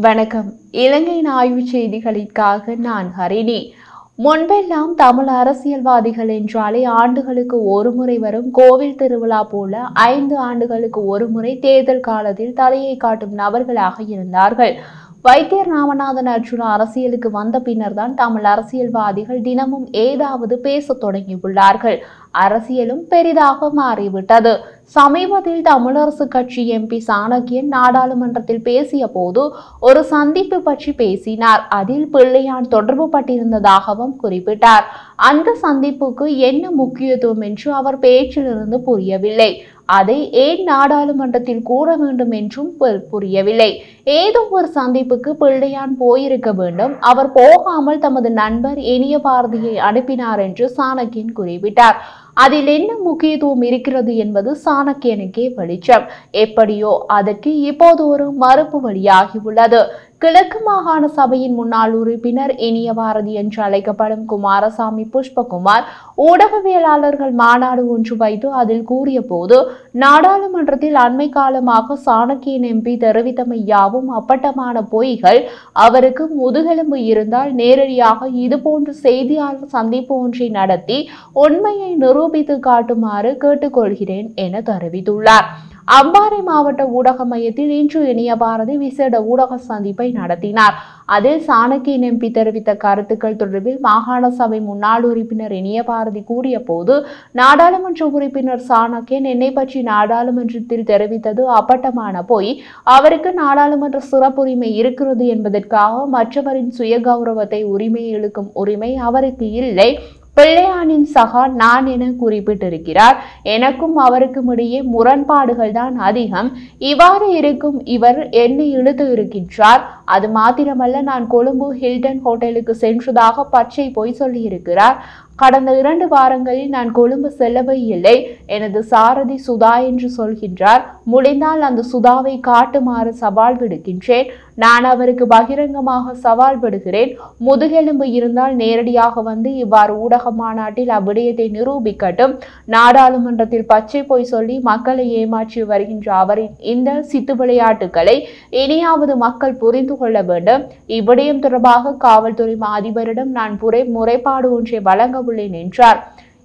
வணக்கம். இலங்கையின் ஆய்வுச் செய்திகளுக்காக நான் ஹரிணி. முன்பெல்லாம் தமிழ் அரசியல்வாதிகள் என்றாலே ஆண்டுகளுக்கு ஒருமுறை வரும் கோவில் திருவிழா போல 5 ஆண்டுகளுக்கு ஒருமுறை தேர்தல் காலத்தில் தலையை காட்டும் நபர்களாக இருந்தார்கள். வைத்தியர் ராமநாதன் அர்ஜுனா அரசியலுக்கு வந்த பின்னர் தான் தமிழ் அரசியல்வாதிகள் தினமும் ஏதாவது பேசத் தொடங்கியுள்ளார்கள். அரசியலும் பெரிதாக மாறிவிட்டது. சமீபத்தில் தமிழரசு கட்சி எம்பி சாணக்கியன் நாடாளுமன்றத்தில் பேசிய போது ஒரு சந்திப்பு பற்றி பேசினார். அதில் பிள்ளையான் தொடர்பு பட்டிருந்ததாகவும் குறிப்பிட்டார். அந்த சந்திப்புக்கு என்ன முக்கியத்துவம் என்று அவர் பேச்சிலிருந்து புரியவில்லை. அதை ஏன் நாடாளுமன்றத்தில் கூற வேண்டும் என்றும் புரியவில்லை. ஏதோ ஒரு சந்திப்புக்கு பிள்ளையான் போயிருக்க வேண்டும். அவர் போகாமல் தமது நண்பர் இனிய பாரதியை அனுப்பினார் என்று சாணக்கியன் குறிப்பிட்டார். அதில் என்ன முக்கியத்துவம் இருக்கிறது என்பது சாணக்கியனுக்கே வெளிச்சம். எப்படியோ அதற்கு இப்போது ஒரு மறுப்பு வழியாகியுள்ளது. கிழக்கு மாகாண சபையின் முன்னாள் உறுப்பினர் இனிய பாரதி என்று அழைக்கப்படும் குமாரசாமி புஷ்பகுமார் ஊடகவியலாளர்கள் மாநாடு ஒன்று வைத்து அதில் கூறிய போது, நாடாளுமன்றத்தில் அண்மை காலமாக சாணக்கியன் எம்பி தெரிவித்தமை யாவும் அப்பட்டமான பொய்கள். அவருக்கு முதுகெலும்பு இருந்தால் நேரடியாக இதுபோன்ற செய்தியாளர் சந்திப்பு ஒன்றை நடத்தி உண்மையை நிரூபித்து காட்டுமாறு கேட்டுக்கொள்கிறேன் என தெரிவித்துள்ளார். அம்பாறை மாவட்ட ஊடக மையத்தில் இன்று இனிய பாரதி விசேட ஊடக சந்திப்பை நடத்தினார். அதில் சாணக்கியன் எம்பி தெரிவித்த கருத்துக்கள் தொடர்பில் மாகாண சபை முன்னாள் உறுப்பினர் இனிய பாரதி கூறிய போது, நாடாளுமன்ற உறுப்பினர் சாணக்கியன் என்னை பற்றி நாடாளுமன்றத்தில் தெரிவித்தது அப்பட்டமான பொய். அவருக்கு நாடாளுமன்ற சிறப்புரிமை இருக்கிறது என்பதற்காக மற்றவரின் சுய கௌரவத்தை உரிமையை இழுக்கும் உரிமை அவருக்கு இல்லை. பிள்ளையானின் சகா நான் என குறிப்பிட்டிருக்கிறார். எனக்கும் அவருக்கும் இடையே முரண்பாடுகள் தான் அதிகம். இவ்வாறு இருக்கும் இவர் என்னை இழுத்து இருக்கின்றார். அது மாத்திரமல்ல, நான் கொழும்பு ஹில்டன் ஹோட்டலுக்கு சென்றதாக பச்சை பொய் சொல்லியிருக்கிறார். கடந்த 2 வாரங்களில் நான் கொழும்பு செல்லவே இல்லை. எனது சாரதி சுதா என்று சொல்கின்றார். முடிந்தால் அந்த சுதாவை காட்டுமாறு சவால் விடுக்கின்றேன். நான் அவருக்கு பகிரங்கமாக சவால் விடுகிறேன். முதுகெலும்பு இருந்தால் நேரடியாக வந்து இவ்வாறு ஊடக மாநாட்டில் அவ்விடயத்தை நிரூபிக்கட்டும். நாடாளுமன்றத்தில் பச்சை பொய் சொல்லி மக்களை ஏமாற்றி வருகின்ற அவரின் இந்த சித்து விளையாட்டுகளை இனியாவது மக்கள் புரிந்து கொள்ள வேண்டும். இவ்விடயம் தொடர்பாக காவல்துறை அதிபரிடம் நான் முறைப்பாடு ஒன்றை வழங்க உள்ளேன் என்றார்.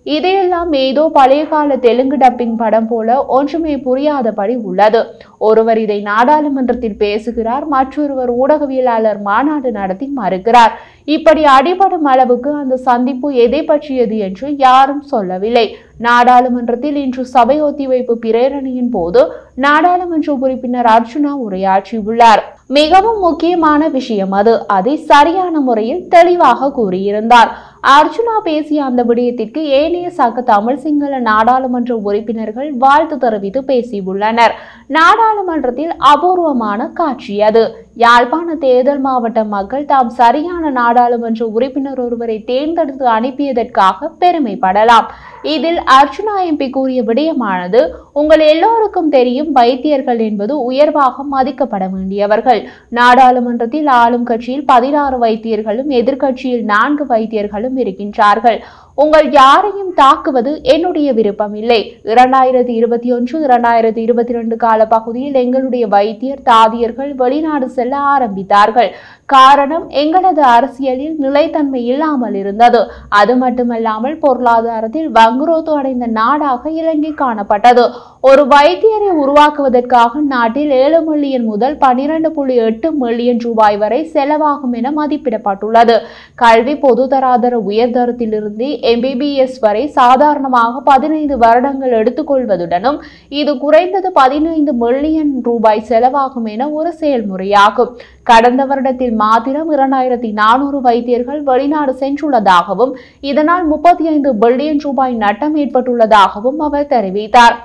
இதையெல்லாம் ஏதோ பழைய கால தெலுங்கு டப்பிங் படம் போல ஒன்றுமே புரியாதபடி உள்ளது. ஒருவர் இதை நாடாளுமன்றத்தில் பேசுகிறார், மற்றொருவர் ஊடகவியலாளர் மாநாடு நடத்தி மறுக்கிறார். இப்படி அடிபடும் அளவுக்கு அந்த சந்திப்பு எதை பற்றியது என்று யாரும் சொல்லவில்லை. நாடாளுமன்றத்தில் இன்று சபை ஒத்திவைப்பு பிரேரணையின் போது நாடாளுமன்ற உறுப்பினர் அர்ஜுனா உரையாற்றியுள்ளார். மிகவும் முக்கியமான விஷயம் அது. அதை சரியான முறையில் தெளிவாக கூறியிருந்தார். அர்ஜுனா பேசிய அந்த விடயத்திற்கு ஏனைய சக தமிழ் சிங்கள நாடாளுமன்ற உறுப்பினர்கள் வாழ்த்து தெரிவித்து பேசியுள்ளனர். நாடாளுமன்றத்தில் அபூர்வமான காட்சி அது. யாழ்ப்பாண தேர்தல் மாவட்ட மக்கள் தாம் சரியான நாடாளுமன்ற உறுப்பினர் ஒருவரை தேர்ந்தெடுத்து அனுப்பியதற்காக பெருமைப்படலாம். இதில் அர்ஜுனா எம்பி கூறிய விடயமானது, உங்கள் எல்லோருக்கும் தெரியும், வைத்தியர்கள் என்பது உயர்வாக மதிக்கப்பட வேண்டியவர்கள். நாடாளுமன்றத்தில் ஆளும் கட்சியில் 16 வைத்தியர்களும் எதிர்கட்சியில் 4 வைத்தியர்களும் இருக்கின்றார்கள். உங்கள் யாரையும் தாக்குவது என்னுடைய விருப்பம் இல்லை. 2021-2022 கால பகுதியில் எங்களுடைய வைத்தியர் தாதியர்கள் வெளிநாடு செல்ல ஆரம்பித்தார்கள். காரணம், எங்களது அரசியலில் நிலைத்தன்மை இல்லாமல் இருந்தது. அது மட்டுமல்லாமல் பொருளாதாரத்தில் வங்குரோத்து அடைந்த நாடாக இலங்கை காணப்பட்டது. ஒரு வைத்தியரை உருவாக்குவதற்காக நாட்டில் 7 மில்லியன் முதல் 12.8 மில்லியன் ரூபாய் வரை செலவாகும் என மதிப்பிடப்பட்டுள்ளது. கல்வி பொதுதராதர உயர்தரத்திலிருந்து MBBS வரை சாதாரணமாக 15 வருடங்கள் எடுத்துக்கொள்வதுடனும் இது குறைந்தது 15 மில்லியன் ரூபாய் செலவாகும் என ஒரு செயல்முறையாகும். கடந்த வருடத்தில் மாத்திரம் 2400 வைத்தியர்கள் வெளிநாடு சென்றுள்ளதாகவும் இதனால் 35 பில்லியன் ரூபாய் நட்டம் ஏற்பட்டுள்ளதாகவும் அவர் தெரிவித்தார்.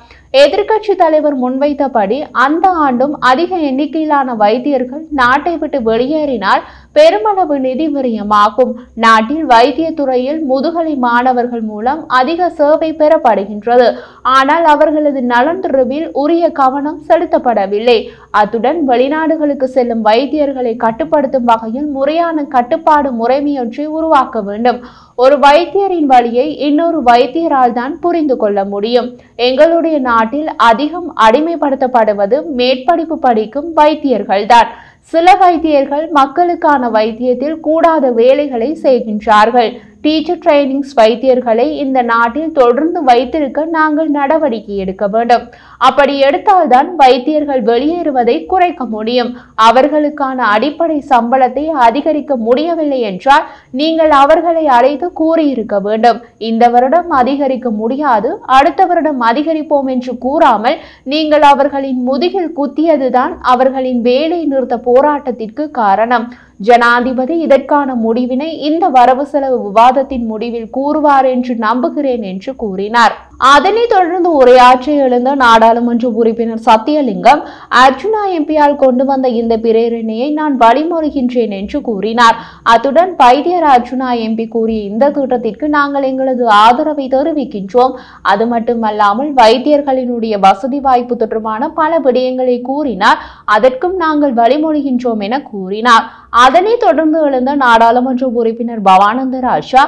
எதிர்க்கட்சி தலைவர் முன்வைத்தபடி அந்த ஆண்டும் அதிக எண்ணிக்கையிலான வைத்தியர்கள் நாட்டை விட்டு வெளியேறினால் பெருமளவு நிதி விரயமாகும். நாட்டில் வைத்திய துறையில் முதுகலை மாணவர்கள் மூலம் அதிக சேவை பெறப்படுகின்றது. ஆனால் அவர்களது நலன் தொடர்பில் உரிய கவனம் செலுத்தப்படவில்லை. அத்துடன் வெளிநாடுகளுக்கு செல்லும் வைத்தியர்களை கட்டுப்படுத்தும் வகையில் முறையான கட்டுப்பாடு முறைமையொன்றை உருவாக்க வேண்டும். ஒரு வைத்தியரின் வழியை இன்னொரு வைத்தியரால் தான் புரிந்து கொள்ள முடியும். எங்களுடைய நாட்டில் அதிகம் அடிமைப்படுத்தப்படுவது மேற்படிப்பு படிக்கும் வைத்தியர்கள்தான். சில வைத்தியர்கள் மக்களுக்கான வைத்தியத்தில் கூடாத வேலைகளை செய்கின்றார்கள். டீச்சர் ட்ரைனிங்ஸ் வைத்தியர்களை இந்த நாட்டில் தொடர்ந்து வைத்திருக்க நாங்கள் நடவடிக்கை எடுக்க வேண்டும். அப்படி எடுத்தால்தான் வைத்தியர்கள் வெளியேறுவதை குறைக்க முடியும். அவர்களுக்கான அடிப்படை சம்பளத்தை அதிகரிக்க முடியவில்லை என்றால் நீங்கள் அவர்களை அழைத்து கூறியிருக்க வேண்டும். இந்த வருடம் அதிகரிக்க முடியாது, அடுத்த வருடம் அதிகரிப்போம் என்று கூறாமல் நீங்கள் அவர்களின் முதுகில் குத்தியதுதான் அவர்களின் வேலை நிறுத்த போராட்டத்திற்கு காரணம். ஜனாதிபதி இதற்கான முடிவினை இந்த வரவு செலவு விவாதத்தின் முடிவில் கூறுவார் என்று நம்புகிறேன் என்று கூறினார். அதனைத் தொடர்ந்து உரையாற்ற எழுந்த நாடாளுமன்ற உறுப்பினர் சத்தியலிங்கம், அர்ஜுனா எம்பியால் கொண்டு வந்த இந்த பிரேரணையை நான் வழிமொழிகின்றேன் என்று கூறினார். அத்துடன் வைத்தியர் அர்ஜுனா எம்பி கூறிய இந்த திட்டத்திற்கு நாங்கள் எங்களது ஆதரவை தெரிவிக்கின்றோம். அது மட்டுமல்லாமல் வைத்தியர்களினுடைய வசதி வாய்ப்பு தொடர்பான பல விடயங்களை கூறினார். அதற்கும் நாங்கள் வழிமொழிகின்றோம் என கூறினார். அதனைத் தொடர்ந்து எழுந்த நாடாளுமன்ற உறுப்பினர் பவானந்த ராஜா,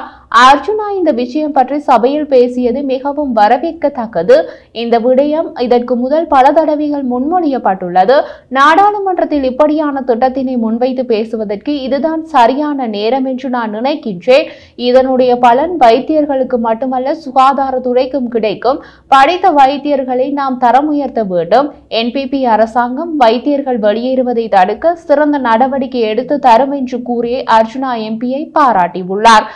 அர்ஜுனா இந்த விஷயம் பற்றி சபையில் பேசியது மிகவும் வரவேற்கத்தக்கது. இந்த விடயம் இதற்கு முதல் பல தடவைகள் முன்மொழியப்பட்டுள்ளது. நாடாளுமன்றத்தில் இப்படியான திட்டத்தினை முன்வைத்து பேசுவதற்கு இதுதான் சரியான நேரம் என்று நான் நினைக்கின்றேன். இதனுடைய பலன் வைத்தியர்களுக்கு மட்டுமல்ல, சுகாதாரத்துறைக்கும் கிடைக்கும். படித்த வைத்தியர்களை நாம் தரம் உயர்த்த வேண்டும். என்பிபி அரசாங்கம் வைத்தியர்கள் வெளியேறுவதை தடுக்க சிறந்த நடவடிக்கை எடுத்து தரும் என்று கூறி அர்ஜுனா எம்பியை பாராட்டியுள்ளார்.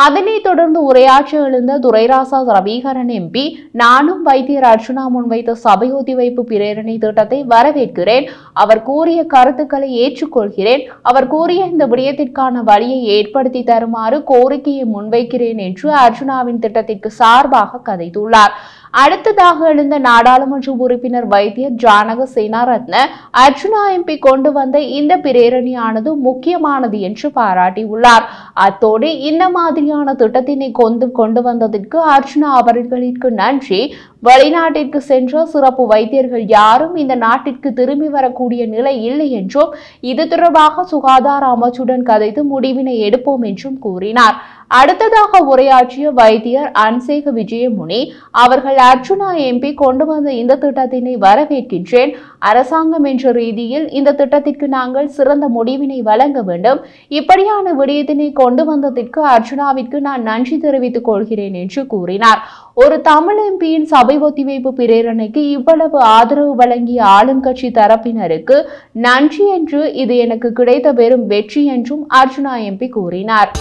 அதனைத் தொடர்ந்து உரையாற்ற எழுந்த துரைராசா ரவிகரன் எம்பி, நானும் வைத்தியர் அர்ஜுனா முன்வைத்த சபை ஒத்திவைப்பு பிரேரணை திட்டத்தை வரவேற்கிறேன். அவர் கூறிய கருத்துக்களை ஏற்றுக்கொள்கிறேன். அவர் கூறிய இந்த விடயத்திற்கான வழியை ஏற்படுத்தி தருமாறு கோரிக்கையை முன்வைக்கிறேன் என்று அர்ஜுனாவின் திட்டத்திற்கு சார்பாக கதைத்துள்ளார். அடுத்ததாக எழுந்த நாடாளுமன்ற உறுப்பினர் வைத்தியர் ஜானக சேனாரத்ன, அர்ஜுனா எம்பி கொண்டு வந்த இந்த பிரேரணையானது முக்கியமானது என்று பாராட்டியுள்ளார். அத்தோடு இந்த மாதிரியான திட்டத்தினை கொண்டு வந்ததற்கு அர்ஜுனா அவர்களுக்கு நன்றி. வெளிநாட்டிற்கு சென்ற சிறப்பு வைத்தியர்கள் யாரும் இந்த நாட்டிற்கு திரும்பி வரக்கூடிய நிலை இல்லை என்றும் இது தொடர்பாக சுகாதார அமைச்சுடன் கதைத்து முடிவினை எடுப்போம் என்றும் கூறினார். அடுத்ததாக உரையாற்றிய வைத்தியர் அன்சேக விஜயமுனி அவர்கள், அர்ஜுனா எம்பி கொண்டு வந்த இந்த திட்டத்தினை வரவேற்கின்றேன். அரசாங்கம் என்ற ரீதியில் இந்த திட்டத்திற்கு நாங்கள் சிறந்த முடிவினை வழங்க வேண்டும். இப்படியான விடயத்தினை கொண்டு வந்ததற்கு அர்ஜுனாவிற்கு நான் நன்றி தெரிவித்துக் கொள்கிறேன் என்று கூறினார். ஒரு தமிழ் எம்பியின் சபை ஒத்திவைப்பு பிரேரணைக்கு இவ்வளவு ஆதரவு வழங்கிய ஆளும் கட்சி தரப்பினருக்கு நன்றி என்று, இது எனக்கு கிடைத்த பெரும் வெற்றி என்றும் அர்ஜுனா எம்பி கூறினார்.